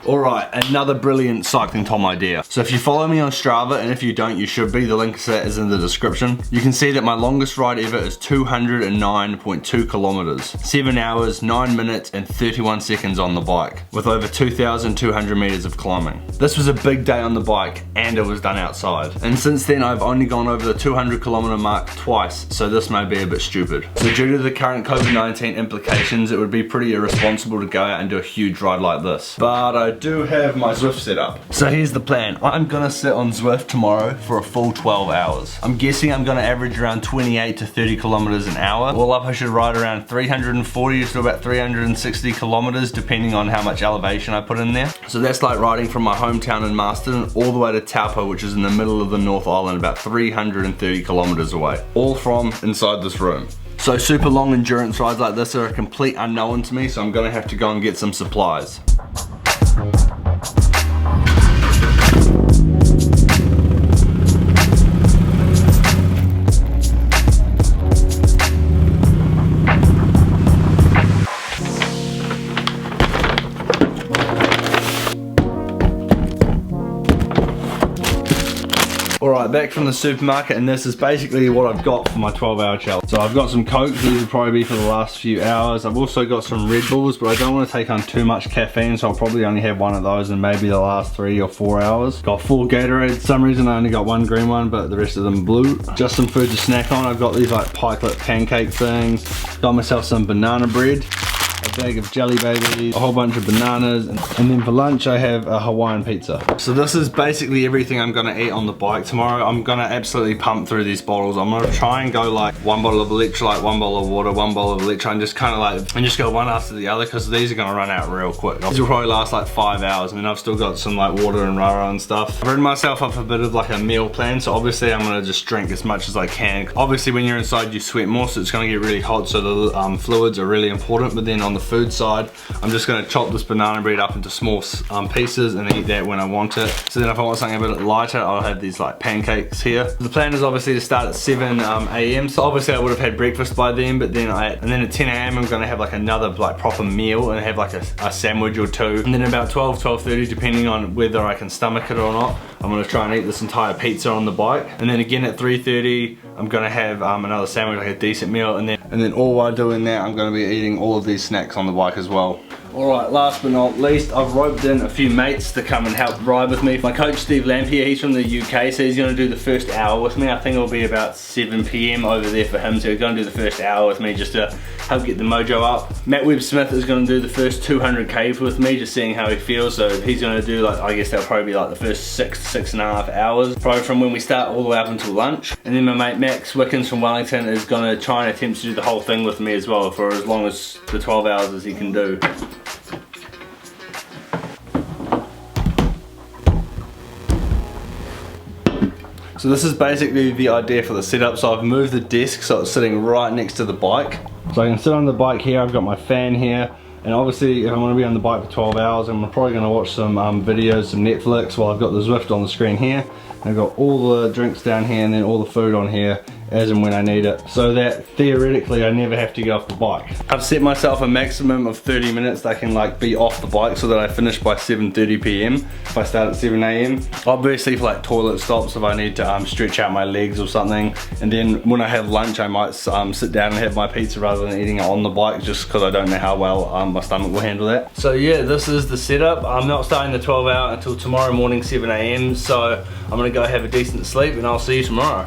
Alright, another brilliant CyclingTom idea. So if you follow me on Strava, and if you don't, you should be, the link to that is in the description. You can see that my longest ride ever is 209.2 kilometers. 7 hours, 9 minutes, and 31 seconds on the bike, with over 2,200 meters of climbing. This was a big day on the bike, and it was done outside. And since then, I've only gone over the 200 kilometer mark twice, so this may be a bit stupid. So due to the current COVID-19 implications, it would be pretty irresponsible to go out and do a huge ride like this. But I do have my Zwift set up. So here's the plan. I'm gonna sit on Zwift tomorrow for a full 12 hours. I'm guessing I'm gonna average around 28 to 30 kilometers an hour. All up, I should ride around 340 to about 360 kilometers, depending on how much elevation I put in there. So that's like riding from my hometown in Marston all the way to Taupo, which is in the middle of the North Island, about 330 kilometers away. All from inside this room. So super long endurance rides like this are a complete unknown to me, so I'm gonna have to go and get some supplies. Alright, back from the supermarket, and this is basically what I've got for my 12-hour challenge. So I've got some Coke, these will probably be for the last few hours. I've also got some Red Bulls, but I don't want to take on too much caffeine, so I'll probably only have one of those in maybe the last 3 or 4 hours. Got 4 Gatorades. For some reason I only got one green one, but the rest of them blue. Just some food to snack on. I've got these like pikelet pancake things. Got myself some banana bread, a bag of jelly babies, a whole bunch of bananas, and then for lunch I have a Hawaiian pizza. So this is basically everything I'm gonna eat on the bike tomorrow. I'm gonna absolutely pump through these bottles. I'm gonna try and go like 1 bottle of electrolyte, 1 bottle of water, 1 bottle of electrolyte, and just kind of like, and just go one after the other, because these are gonna run out real quick. These will probably last like 5 hours, and then I've still got some like water and rara and stuff. I've written myself up a bit of like a meal plan, so obviously I'm gonna just drink as much as I can. Obviously when you're inside you sweat more, so it's gonna get really hot, so the fluids are really important. But then on the food side, I'm just gonna chop this banana bread up into small pieces and eat that when I want it. So then if I want something a bit lighter, I'll have these like pancakes here. The plan is obviously to start at 7 a.m. So obviously I would have had breakfast by then, but then at 10 a.m. I'm gonna have like another like proper meal and have like a sandwich or two. And then about 12:30, depending on whether I can stomach it or not, I'm gonna try and eat this entire pizza on the bike. And then again at 3:30, I'm gonna have another sandwich, like a decent meal. And then all while doing that, I'm gonna be eating all of these snacks on the bike as well. Alright, last but not least, I've roped in a few mates to come and help ride with me. My coach Steve Lampier, he's from the UK, so he's going to do the first hour with me. I think it'll be about 7 p.m. over there for him, so he's going to do the first hour with me just to help get the mojo up. Matt Webb Smith is going to do the first 200k with me, just seeing how he feels. So he's going to do like, I guess that'll probably be like the first 6 to 6.5 hours, probably from when we start all the way up until lunch. And then my mate Max Wickens from Wellington is going to try and attempt to do the whole thing with me as well, for as long as the 12 hours as he can do. So this is basically the idea for the setup. So I've moved the desk so it's sitting right next to the bike. So I can sit on the bike here, I've got my fan here, and obviously if I'm going to be on the bike for 12 hours, I'm probably going to watch some videos, some Netflix, while I've got the Zwift on the screen here. I've got all the drinks down here and then all the food on here as and when I need it, so that theoretically I never have to get off the bike. I've set myself a maximum of 30 minutes that I can like be off the bike, so that I finish by 7:30 p.m. if I start at 7 a.m. Obviously for like toilet stops, if I need to stretch out my legs or something, and then when I have lunch I might sit down and have my pizza rather than eating it on the bike, just because I don't know how well my stomach will handle that. So yeah, this is the setup. I'm not starting the 12 hour until tomorrow morning 7 a.m. so I'm gonna go have a decent sleep and I'll see you tomorrow.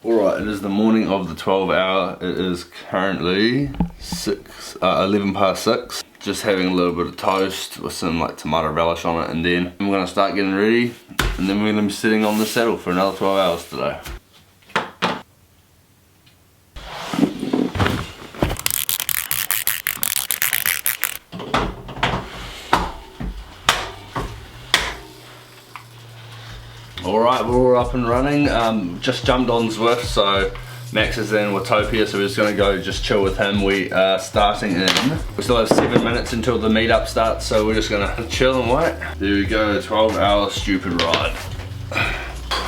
Alright, it is the morning of the 12 hour. It is currently 11 past 6. Just having a little bit of toast with some like tomato relish on it, and then I'm going to start getting ready, and then we're going to be sitting on the saddle for another 12 hours today. Alright, we're all up and running. Just jumped on Zwift, so Max is in Watopia, so we're just gonna go just chill with him. We are starting in, we still have 7 minutes until the meetup starts, so we're just gonna chill and wait. There we go, 12-hour stupid ride.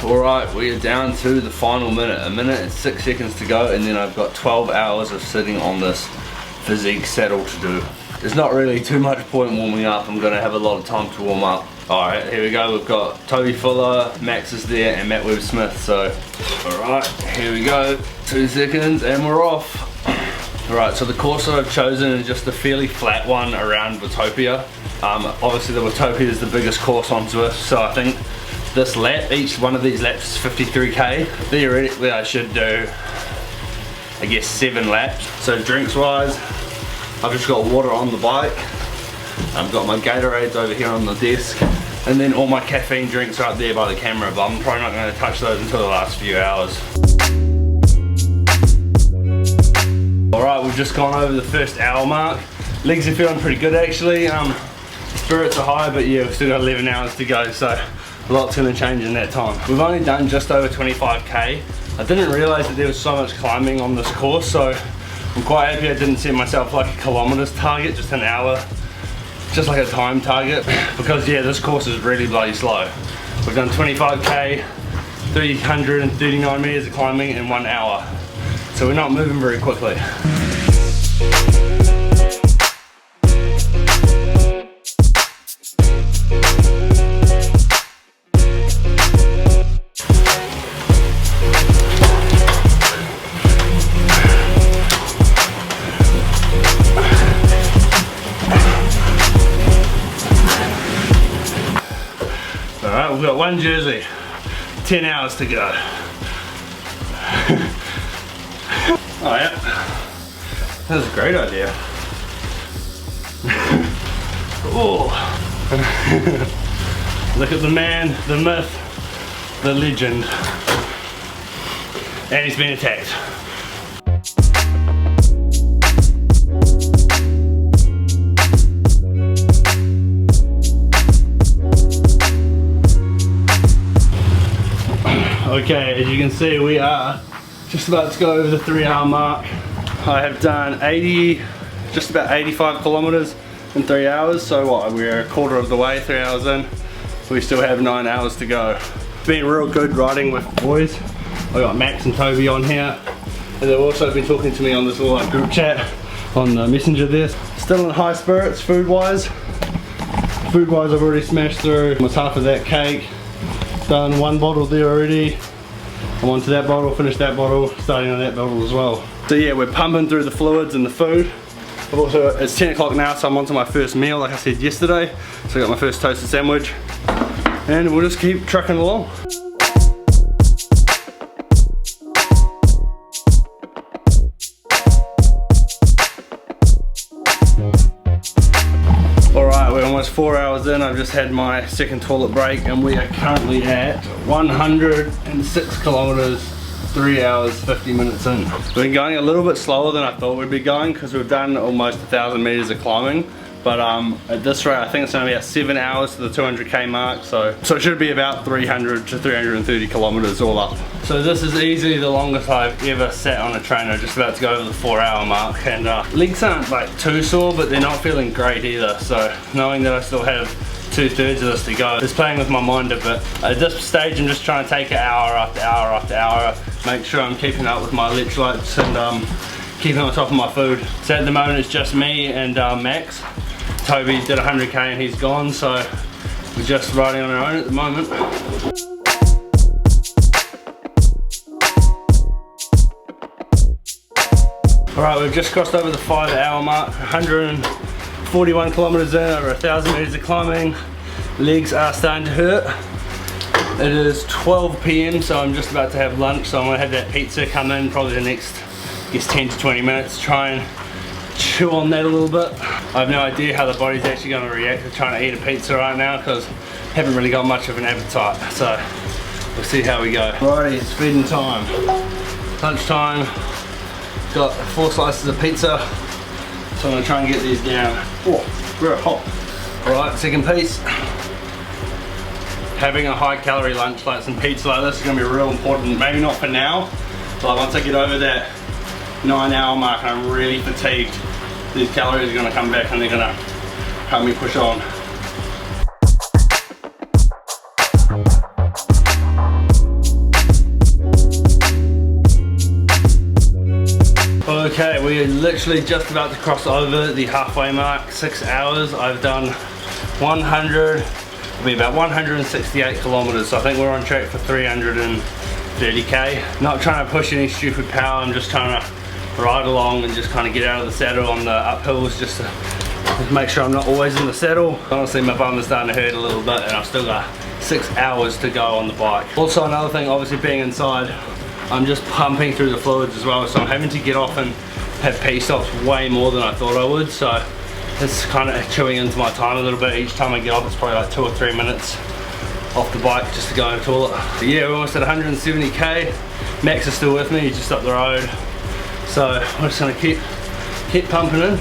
Alright, we are down to the final minute. 1 minute and 6 seconds to go, and then I've got 12 hours of sitting on this physique saddle to do. There's not really too much point warming up. I'm gonna have a lot of time to warm up. Alright, here we go. We've got Toby Fuller, Max is there, and Matt Webb Smith. So, alright, here we go. 2 seconds, and we're off. Alright, so the course that I've chosen is just a fairly flat one around Watopia. Obviously the Watopia is the biggest course on Zwift, so I think this lap, each one of these laps is 53k. Theoretically I should do, I guess, 7 laps. So drinks wise, I've just got water on the bike. I've got my Gatorades over here on the desk, and then all my caffeine drinks are up there by the camera, but I'm probably not going to touch those until the last few hours. Alright, we've just gone over the first hour mark. Legs are feeling pretty good actually. Spirits are high, but yeah, we've still got 11 hours to go, so a lot's going to change in that time. We've only done just over 25k. I didn't realise that there was so much climbing on this course, so I'm quite happy I didn't set myself like a kilometres target, just an hour, just like a time target, because yeah, this course is really bloody slow. We've done 25k, 339 metres of climbing in 1 hour, so we're not moving very quickly. Alright, we've got 1 jersey, 10 hours to go. Oh yeah, that was a great idea. Oh, look at the man, the myth, the legend. And he's been attacked. Okay, as you can see, we are just about to go over the 3-hour mark. I have done just about 85 kilometers in 3 hours. So what, we're a quarter of the way, 3 hours in. We still have 9 hours to go. It's been real good riding with the boys. I got Max and Toby on here, and they've also been talking to me on this little group chat on the messenger there. Still in high spirits food-wise. Food-wise, I've already smashed through almost half of that cake. Done 1 bottle there already. I'm on to that bottle, finished that bottle, starting on that bottle as well. So yeah, we're pumping through the fluids and the food. I've also, it's 10 o'clock now, so I'm on to my first meal like I said yesterday. So I got my first toasted sandwich, and we'll just keep trucking along. Alright, we're almost 4 hours in. I've just had my second toilet break, and we are currently at 106 kilometers, 3 hours, 50 minutes in. We've been going a little bit slower than I thought we'd be going, because we've done almost 1,000 meters of climbing. But at this rate, I think it's only about 7 hours to the 200k mark, so it should be about 300 to 330 kilometers all up. So this is easily the longest I've ever sat on a trainer, just about to go over the 4-hour mark, and legs aren't like too sore, but they're not feeling great either. So knowing that I still have 2/3 of this to go is playing with my mind a bit. At this stage, I'm just trying to take it hour after hour after hour, make sure I'm keeping up with my electrolytes and keeping on top of my food. So at the moment it's just me and Max. Toby did 100k and he's gone, so we're just riding on our own at the moment. Alright, we've just crossed over the 5-hour mark, 141 kilometers in, over 1,000 meters of climbing. Legs are starting to hurt. It is 12 PM, so I'm just about to have lunch, so I'm gonna have that pizza come in probably the next, I guess, 10 to 20 minutes, try and chew on that a little bit. I have no idea how the body's actually going to react to trying to eat a pizza right now, because I haven't really got much of an appetite, so we'll see how we go. Righty, it's feeding time. Lunchtime, got 4 slices of pizza, so I'm going to try and get these down. Oh, very hot. Alright, second piece. Having a high calorie lunch like some pizza like this is going to be real important, maybe not for now, But once I get over that 9-hour mark and I'm really fatigued, these calories are going to come back and they're going to help me push on. Okay, we are literally just about to cross over the halfway mark, 6 hours. I've done 168 kilometers, so I think we're on track for 330k. Not trying to push any stupid power, I'm just trying to ride along and just kind of get out of the saddle on the uphills, just to make sure I'm not always in the saddle. Honestly, my bum is starting to hurt a little bit and I've still got 6 hours to go on the bike. Also, another thing, obviously being inside, I'm just pumping through the fluids as well, so I'm having to get off and have pee stops way more than I thought I would, so it's kind of chewing into my time a little bit. Each time I get off, it's probably like 2 or 3 minutes off the bike just to go to the toilet. But yeah, we're almost at 170k. Max is still with me, he's just up the road, so we're just gonna keep pumping in.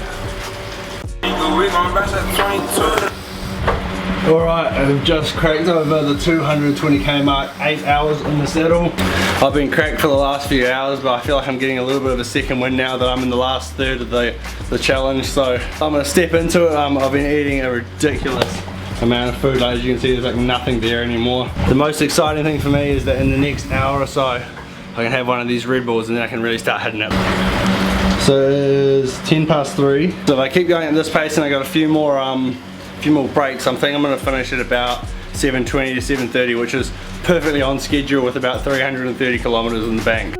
Alright, I've just cracked over the 220k mark, 8 hours in the saddle. I've been cracked for the last few hours, but I feel like I'm getting a little bit of a second wind now that I'm in the last third of the challenge, so I'm going to step into it. I've been eating a ridiculous amount of food, like as you can see there's like nothing there anymore. The most exciting thing for me is that in the next hour or so I can have one of these Red Bulls and then I can really start hitting it. So it's 10 past 3. So if I keep going at this pace and I got a few more breaks, I think I'm going to finish at about 7:20 to 7:30, which is perfectly on schedule with about 330 kilometers in the bank.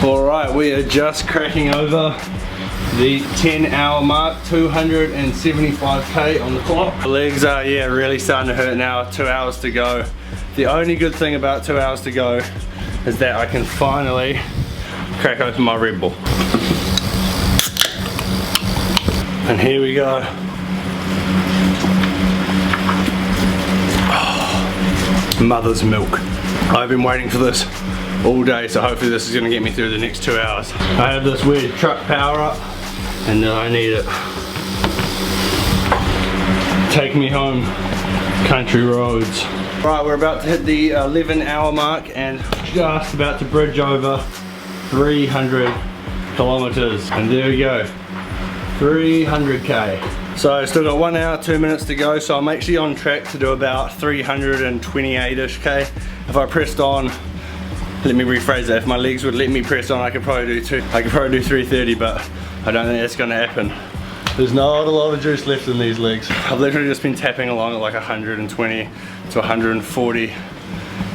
Alright, we are just cracking over the 10-hour mark, 275k on the clock. The legs are, yeah, really starting to hurt now. 2 hours to go. The only good thing about 2 hours to go is that I can finally crack open my Red Bull. And here we go. Oh, mother's milk. I've been waiting for this all day, so hopefully this is going to get me through the next 2 hours. I have this weird truck power up and I need it. Take me home, country roads. Right, we're about to hit the 11-hour mark and just about to bridge over 300 kilometers. And there we go. 300k. So I still got 1 hour, 2 minutes to go, so I'm actually on track to do about 328-ish k. If I pressed on, let me rephrase that, if my legs would let me press on, I could probably do 330, but I don't think that's gonna happen. There's not a lot of juice left in these legs. I've literally just been tapping along at like 120 to 140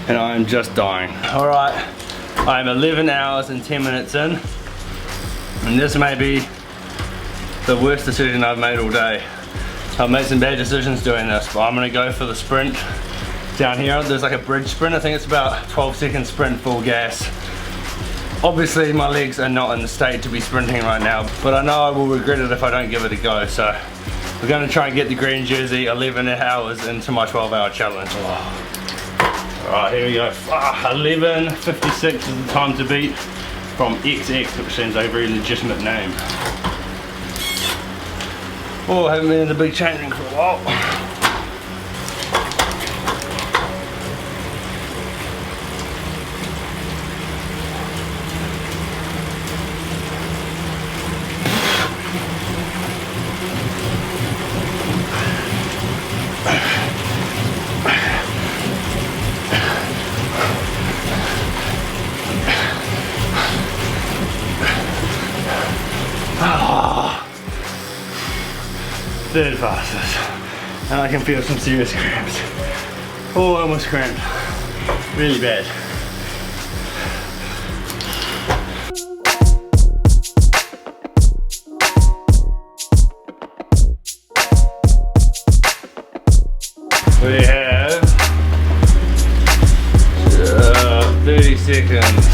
and I'm just dying. Alright, I'm 11 hours and 10 minutes in, and this may be the worst decision I've made all day. I've made some bad decisions doing this, but I'm gonna go for the sprint down here. There's like a bridge sprint. I think it's about 12-second sprint full gas. Obviously my legs are not in the state to be sprinting right now, but I know I will regret it if I don't give it a go. So we're gonna try and get the green jersey 11 hours into my 12-hour challenge. Oh. Alright, here we go. 11:56 is the time to beat from XX, which seems a very legitimate name. Oh, I haven't been in the big changing for a while. Third fastest, and I can feel some serious cramps. Oh, almost cramped. Really bad. We have 30 seconds.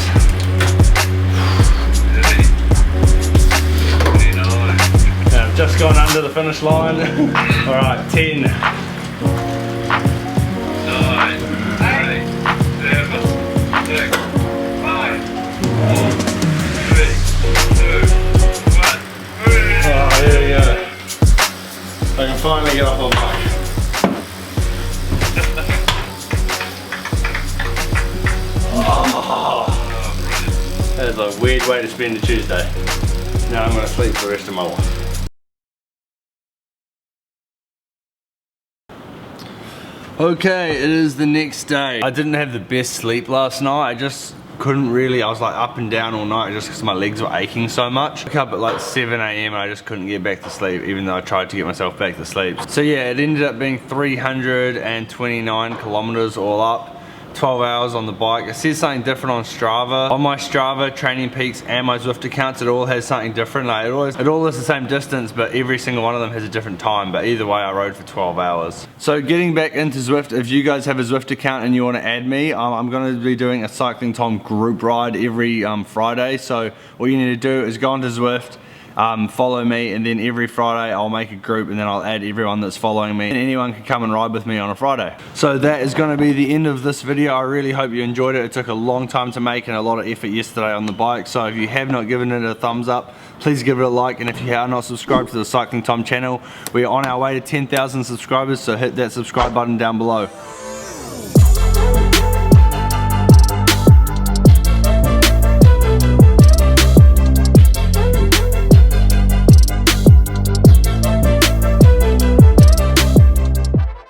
Just gone under the finish line. Alright, 10. 9, 8, 7, 6, 5, 4, 3, 2, 1. Oh, here we go. I can finally get off on bike. That is a weird way to spend a Tuesday. Now I'm going to sleep for the rest of my life. Okay, it is the next day. I didn't have the best sleep last night. I just couldn't really, I was like up and down all night just because my legs were aching so much. I woke up at like 7 AM and I just couldn't get back to sleep even though I tried to get myself back to sleep. So yeah, it ended up being 329 kilometers all up. 12 hours on the bike. It says something different on Strava. On my Strava, Training Peaks and my Zwift accounts, it all has something different. Like it all is the same distance, but every single one of them has a different time. But either way, I rode for 12 hours. So getting back into Zwift, if you guys have a Zwift account and you want to add me, I'm going to be doing a CyclingTom group ride every Friday. So all you need to do is go onto Zwift, follow me, and then every Friday I'll make a group and then I'll add everyone that's following me and anyone can come and ride with me on a Friday. So that is going to be the end of this video. I really hope you enjoyed it. It took a long time to make and a lot of effort yesterday on the bike. So if you have not given it a thumbs up, please give it a like, and if you are not subscribed to the CyclingTom channel, we're on our way to 10,000 subscribers, so hit that subscribe button down below.